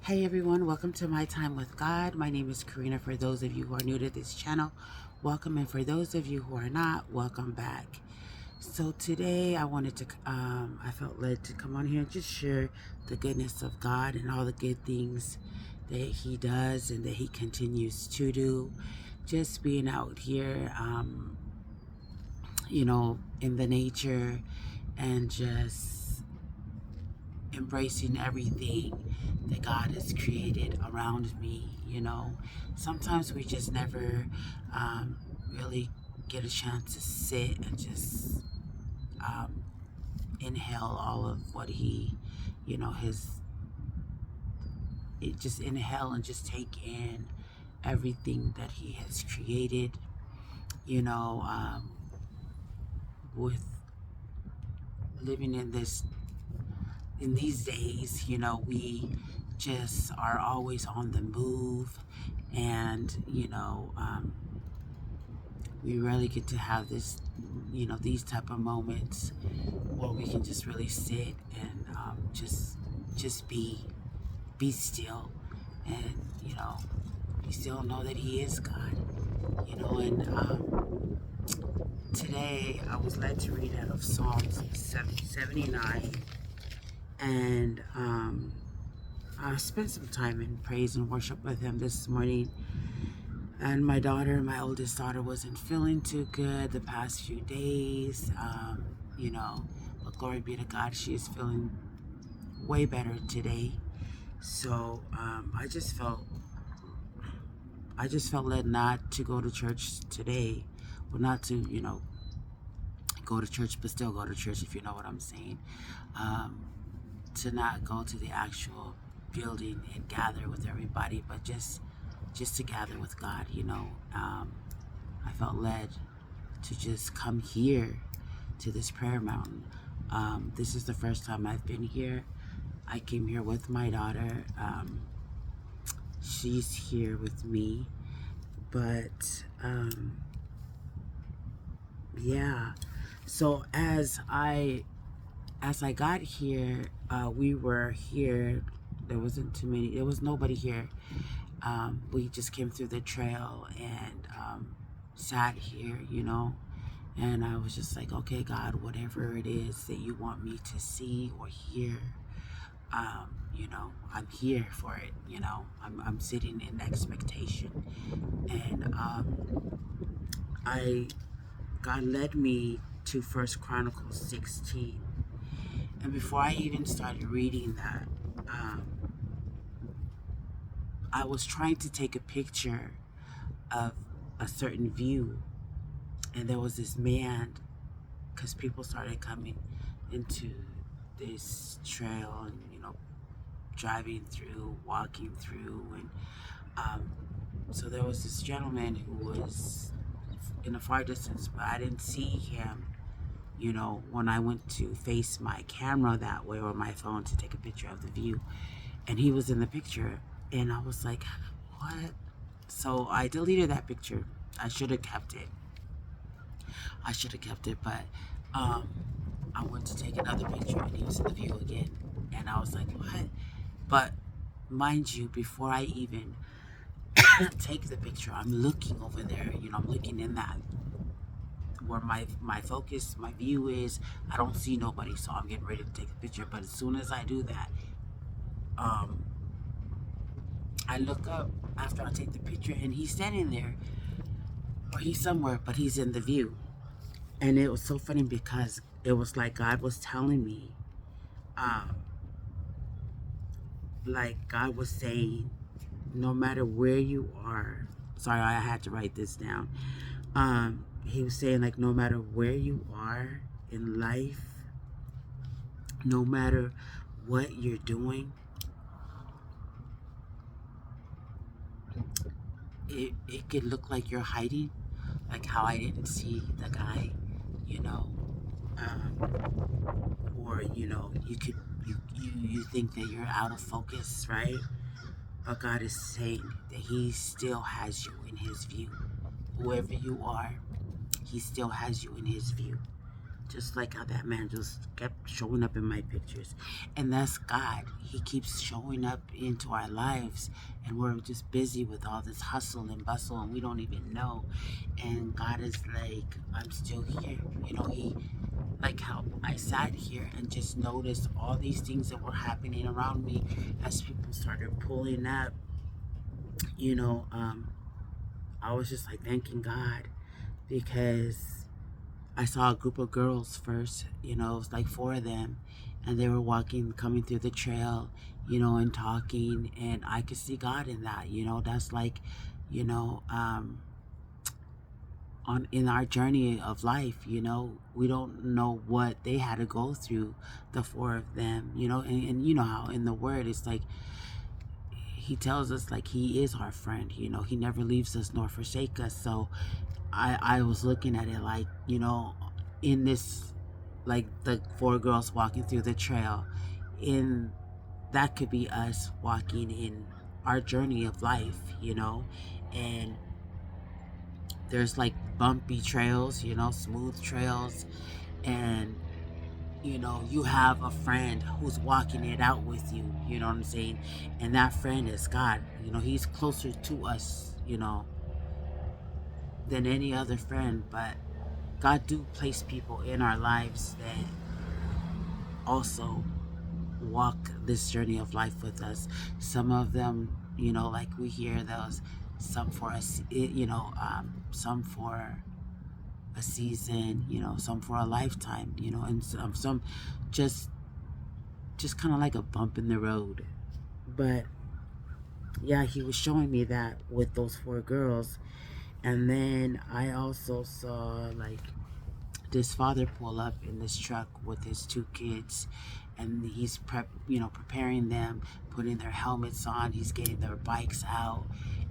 Hey everyone, welcome to My Time with God. My name is Karina. For those of you who are new to this channel, welcome. And for those of you who are not, welcome back. So today I felt led to come on here and just share the goodness of God and all the good things that He does and that He continues to do. Just being out here, in the nature and just embracing everything that God has created around me. Sometimes we just never um, really get a chance to sit and just um, inhale all of what He, His, just inhale and just take in everything that He has created, you know, um, with living in these days, we just are always on the move, and we rarely get to have these type of moments where we can just really sit and just be still, and be still and know that He is God. And today I was led to read out of Psalms 79, and I spent some time in praise and worship with Him this morning. And my oldest daughter, wasn't feeling too good the past few days, but glory be to God, she is feeling way better today. So I just felt led not to go to church today, well, not to go to church, but still go to church, if you know what I'm saying. Um, to not go to the actual building and gather with everybody, but just to gather with God. I felt led to just come here to this prayer mountain. This is the first time I've been here. I came here with my daughter. She's here with me, but yeah. So as I got here, we were here. There wasn't too many. There was nobody here. We just came through the trail and sat here, and I was just like, okay, God, whatever it is that you want me to see or hear, I'm here for it. I'm sitting in expectation, and I God led me to First Chronicles 16, and before I even started reading that, um, I was trying to take a picture of a certain view, and there was this man, because people started coming into this trail and driving through, walking through, and um, so there was this gentleman who was in a far distance, but I didn't see him. When I went to face my camera that way, or my phone, to take a picture of the view, and he was in the picture, and I was like, what? So I deleted that picture. I should have kept it. But um, I went to take another picture, and he was in the view again, and I was like, what? But mind you, before I even take the picture, I'm looking over there. I'm looking in that where my focus, my view is. I don't see nobody, so I'm getting ready to take a picture. But as soon as I do that, um, I look up after I take the picture, and he's standing there, or he's somewhere, but he's in the view. And it was so funny because it was like God was telling me, um, like God was saying, no matter where you are. Sorry, I had to write this down. He was saying, like, no matter where you are in life, no matter what you're doing, it could look like you're hiding, like how I didn't see the guy, you know, or you think that you're out of focus, right? But God is saying that He still has you in His view. Whoever you are, He still has you in His view. just like how that man just kept showing up in my pictures. And that's God. He keeps showing up into our lives, and we're just busy with all this hustle and bustle, and we don't even know. And God is like, I'm still here. He, like how I sat here and just noticed all these things that were happening around me as people started pulling up. you know um I was just like thanking God, because I saw a group of girls first. It was like four of them, and they were walking, coming through the trail, and talking, and I could see God in that. That's like, you know on in our journey of life. We don't know what they had to go through, the four of them. And you know how in the Word it's like He tells us, like, He is our friend. He never leaves us nor forsake us. So I was looking at it like, in this, like the four girls walking through the trail, in that could be us walking in our journey of life. And there's like bumpy trails, smooth trails, and you have a friend who's walking it out with you. You know what I'm saying? And that friend is God. He's closer to us, than any other friend. But God do place people in our lives that also walk this journey of life with us. Some of them, like we hear those, some for us, some for a season, some for a lifetime, and some just kind of like a bump in the road. But yeah, He was showing me that with those four girls. And then I also saw like this father pull up in this truck with his two kids, and he's preparing them, putting their helmets on, he's getting their bikes out.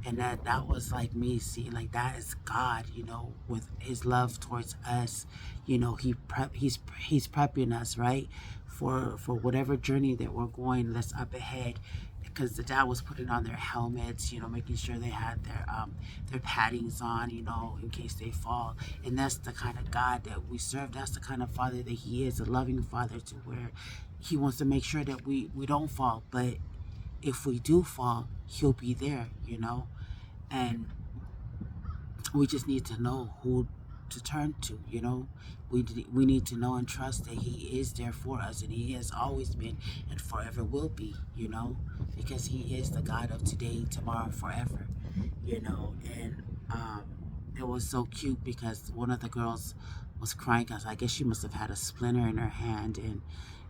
And that was like me seeing, like, that is God, with His love towards us. He's prepping us, right, for whatever journey that we're going that's up ahead. Because the dad was putting on their helmets, making sure they had their paddings on, in case they fall. And that's the kind of God that we serve. That's the kind of Father that He is, a loving Father, to where He wants to make sure that we don't fall. But if we do fall, He'll be there. And we just need to know who to turn to. We need to know and trust that He is there for us, and He has always been and forever will be. Because He is the God of today, tomorrow, forever. And it was so cute because one of the girls was crying because I guess she must have had a splinter in her hand and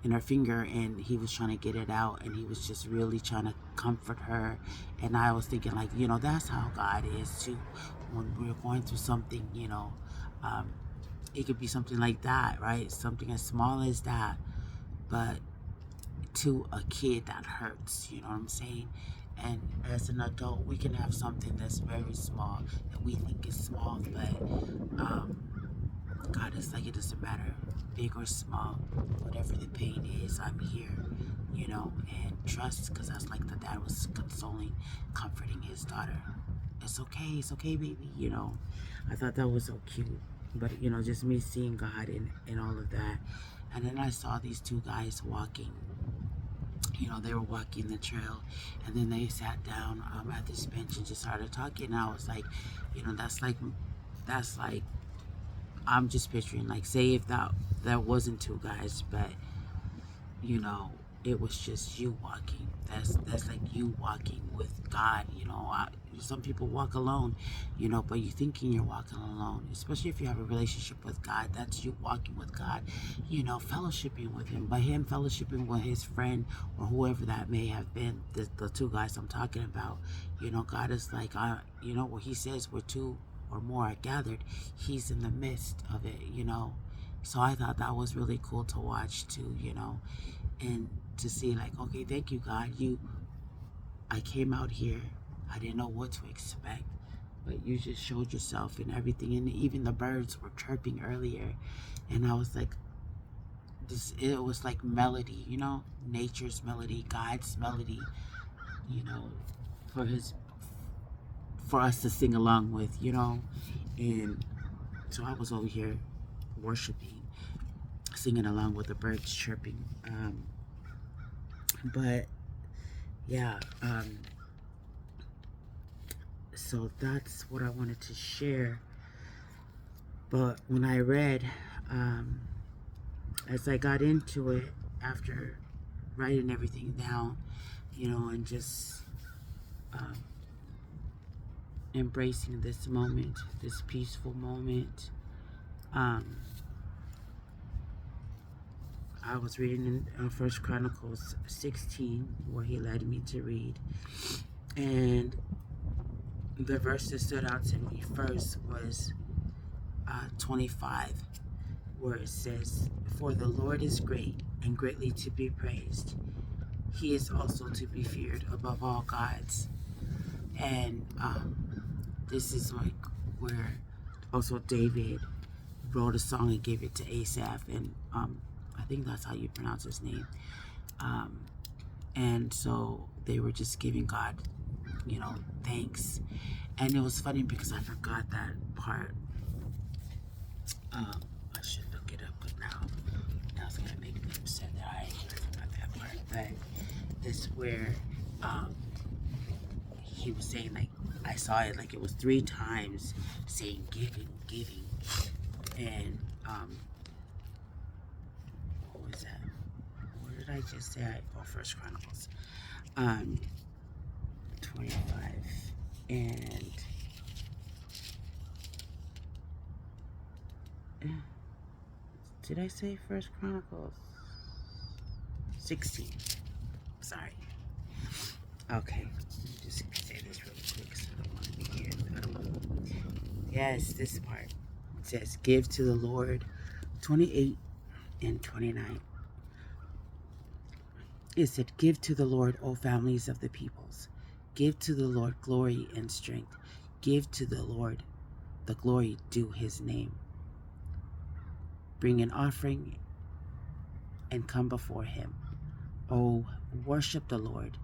in her finger, and he was trying to get it out, and he was just really trying to comfort her. And I was thinking, like, that's how God is too. When we're going through something, um, it could be something like that, right? Something as small as that, but to a kid that hurts. You know what I'm saying? And as an adult, we can have something that's very small that we think is small, but God is like, it doesn't matter, big or small, whatever the pain is, I'm here, and trust, because that's like the dad was consoling, comforting his daughter. It's okay, baby, I thought that was so cute. But, just me seeing God in all of that. And then I saw these two guys walking. They were walking the trail, and then they sat down at this bench and just started talking. And I was like, that's like I'm just picturing, like, say if that wasn't two guys, but it was just you walking. That's like you walking with God. Some people walk alone, but you thinking you're walking alone, especially if you have a relationship with God. That's you walking with God, fellowshipping with Him. By Him fellowshipping with His friend or whoever that may have been, the two guys I'm talking about. God is like, where He says where two or more are gathered, He's in the midst of it. So I thought that was really cool to watch too. And to see, like, okay, thank you, God. I came out here, I didn't know what to expect, but you just showed yourself and everything. And even the birds were chirping earlier, and I was like, it was like melody, nature's melody, God's melody, you know for for us to sing along with. And so I was over here worshiping, singing along with the birds chirping. But yeah, so that's what I wanted to share. But when I read, as I got into it after writing everything down, and just embracing this moment, this peaceful moment, I was reading in First Chronicles 16, where he led me to read, and the verse that stood out to me first was 25, where it says, "For the Lord is great and greatly to be praised. He is also to be feared above all gods." And this is like where also David wrote a song and gave it to Asaph, and I think that's how you pronounce his name. And so they were just giving God, thanks. And it was funny because I forgot that part. I should look it up, but now it's gonna make me upset that I forgot that part. But it's where he was saying, like, I saw it like it was 3 times saying giving, giving, and what was that? What did I just say? First Chronicles 25, and did I say First Chronicles 16? Sorry. Okay, just say this really quick so I don't want to be here. Yes, this part. It says, "Give to the Lord," 28 and 29. It said, "Give to the Lord, O families of the peoples. Give to the Lord glory and strength. Give to the Lord the glory due his name. Bring an offering and come before him. Oh, worship the Lord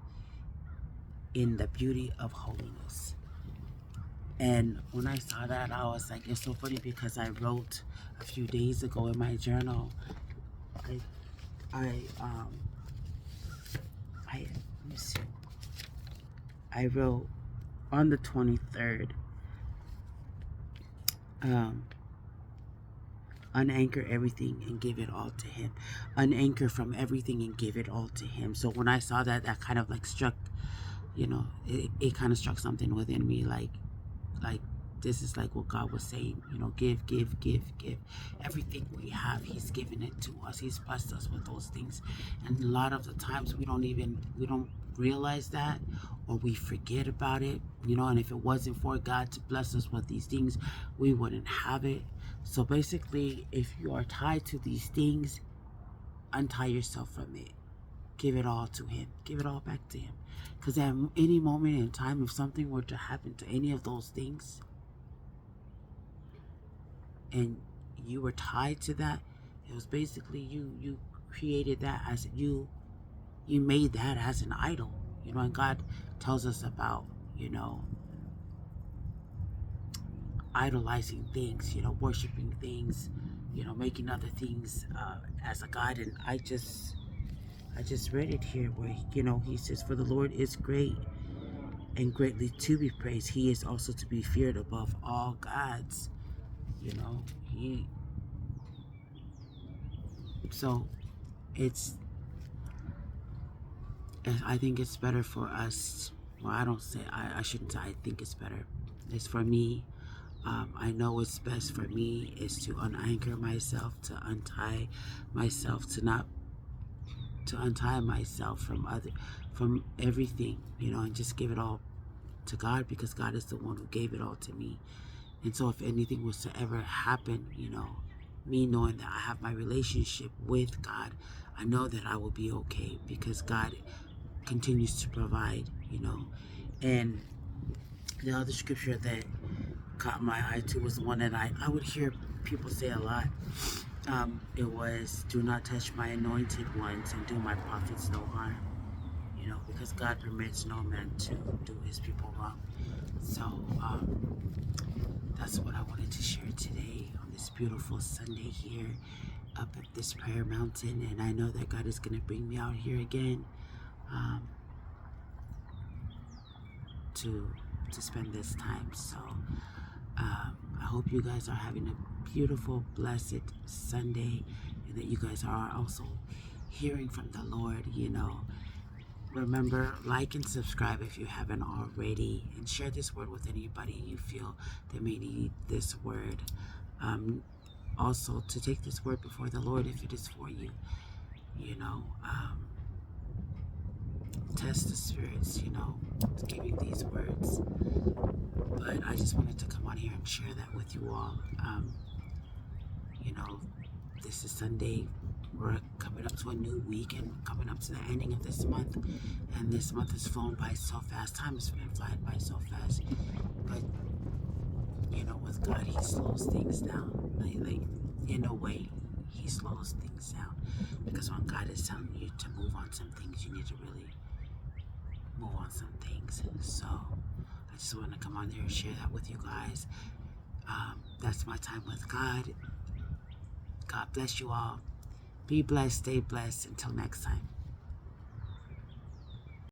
in the beauty of holiness." And when I saw that, I was like, it's so funny because I wrote a few days ago in my journal, let me see. I wrote on the 23rd, unanchor everything and give it all to him. Unanchor from everything and give it all to him. So when I saw that, that kind of like struck, it kind of struck something within me, like this is like what God was saying, give, give, give, give. Everything we have, he's given it to us. He's blessed us with those things. And a lot of the times we don't realize that, or we forget about it, and if it wasn't for God to bless us with these things, we wouldn't have it. So basically, if you are tied to these things, untie yourself from it. Give it all to him. Give it all back to him. Because at any moment in time, if something were to happen to any of those things, and you were tied to that, it was basically you created that as you made that as an idol, and God tells us about, idolizing things, worshiping things, making other things as a God. And I just read it here where, he says, "For the Lord is great and greatly to be praised. He is also to be feared above all gods." So I think it's better for us. Well, I shouldn't say I think it's better. It's for me. I know what's best for me is to unanchor myself, to untie myself, to untie myself from everything, and just give it all to God, because God is the one who gave it all to me. And so if anything was to ever happen, me knowing that I have my relationship with God, I know that I will be okay, because God continues to provide, And the other scripture that caught my eye too was the one that I would hear people say a lot. It was, "Do not touch my anointed ones and do my prophets no harm," because God permits no man to do his people wrong. So that's what I wanted to share today on this beautiful Sunday here. up at this prayer mountain, and I know that God is going to bring me out here again um, to spend this time. So I hope you guys are having a beautiful, blessed Sunday, and that you guys are also hearing from the Lord. Remember, like and subscribe if you haven't already, and share this word with anybody you feel that may need this word. Also, to take this word before the Lord if it is for you. Test the spirits, giving these words. But I just wanted to come on here and share that with you all. This is Sunday. We're coming up to a new week and coming up to the ending of this month. And this month has flown by so fast. Time has been flying by so fast. But, with God, He slows things down. Like in a way, He slows things down. Because when God is telling you to move on some things, you need to really move on some things. So I just want to come on there and share that with you guys. That's my time with God. God bless you all. Be blessed, stay blessed. Until next time.